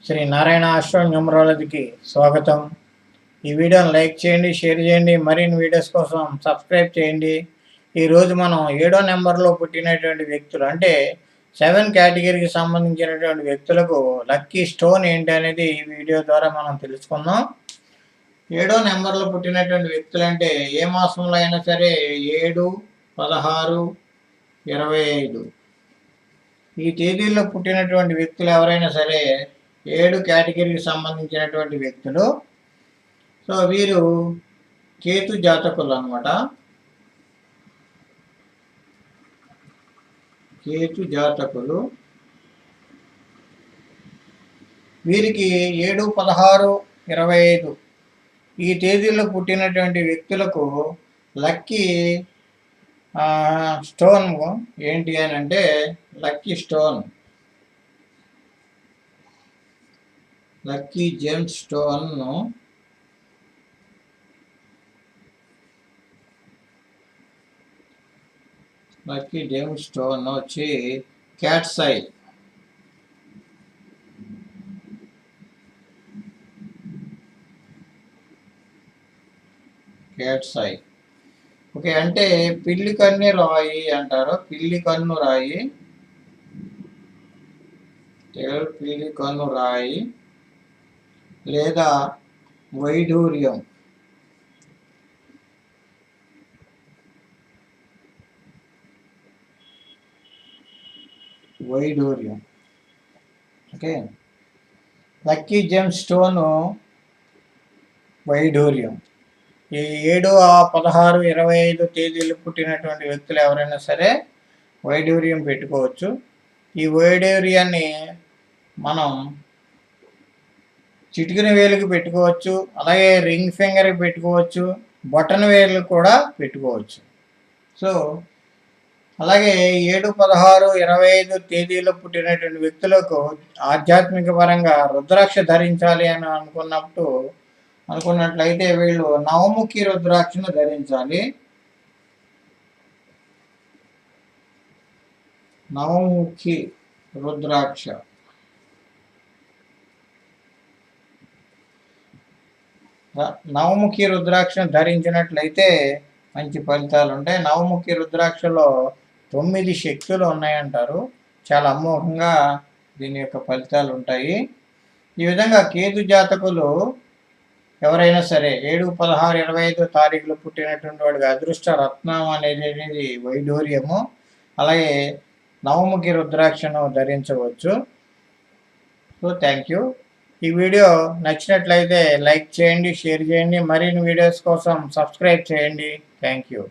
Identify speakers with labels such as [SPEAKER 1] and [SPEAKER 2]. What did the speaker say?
[SPEAKER 1] Shri Narayana astro న్యూమరాలజీకి స్వాగతం. ఈ వీడియోని లైక్ చేయండి, షేర్ చేయండి. మరిన్ని వీడియోస్ కోసం సబ్స్క్రైబ్ చేయండి. ఈరోజు మనం 7వ నెంబర్లో పుట్టినటువంటి వ్యక్తులు అంటే 7 కేటగిరీకి సంబంధించినటువంటి వ్యక్తులకు లక్కీ స్టోన్ ఏంటి అనేది ఈ వీడియో ద్వారా మనం తెలుసుకుందాం. 7వ నెంబర్లో పుట్టినటువంటి వ్యక్తులు అంటే ఏ మాసంలో అయినా సరే 7, 16, 25 ఈ తేదీల్లో పుట్టినటువంటి వ్యక్తులు ఎవరైనా సరే 7 కేటగిరీకి సంబంధించినటువంటి వ్యక్తులు. సో వీరు కేతు జాతకులు అన్నమాట. కేతు జాతకులు వీరికి 7, 16, 25 ఈ తేదీల్లో పుట్టినటువంటి వ్యక్తులకు లక్కీ స్టోన్ ఏంటి అని అంటే lucky stone, lucky gem stone lucky gem stone వచ్చి cat's eye. Cat's eye okay, అంటే పిల్లి కన్ను రాయి అంటారు. పిల్లి కన్ను రాయి, పిల్లి కన్ను రాయి లేదా వైఢూర్యం. వైఢూర్యం ఓకే, లక్కీ జెమ్ స్టోను వైఢూర్యం. ఈ 7, 16, 25 తేదీలు పుట్టినటువంటి వ్యక్తులు ఎవరైనా సరే వైఢూర్యం పెట్టుకోవచ్చు. ఈ వైఢూర్యాన్ని మనం చిటికిన వేలుకి పెట్టుకోవచ్చు, అలాగే రింగ్ ఫింగర్కి పెట్టుకోవచ్చు, బటన్ వేలు కూడా పెట్టుకోవచ్చు. సో అలాగే 7, 16, 25 తేదీలో పుట్టినటువంటి వ్యక్తులకు ఆధ్యాత్మిక పరంగా రుద్రాక్ష ధరించాలి అని అనుకున్నట్లయితే వీళ్ళు నవముఖి రుద్రాక్షను ధరించాలి. నవముఖి రుద్రాక్ష నవముఖి రుద్రాక్షను ధరించినట్లయితే మంచి ఫలితాలు ఉంటాయి. నవముఖి రుద్రాక్షలో 9 శక్తులు ఉన్నాయంటారు. చాలా అమోఘంగా దీని యొక్క ఫలితాలు ఉంటాయి. ఈ విధంగా కేతు జాతకులు ఎవరైనా సరే 7, 16, 25 తారీఖులు పుట్టినటువంటి వాడికి అదృష్ట రత్నం అనేది వైఢూర్యము, అలాగే నవముఖి రుద్రాక్షను ధరించవచ్చు. So thank you. ఈ వీడియో నచ్చినట్లయితే లైక్ చేయండి, షేర్ చేయండి. మరిన్ని వీడియోస్ కోసం సబ్స్క్రైబ్ చేయండి. Thank you.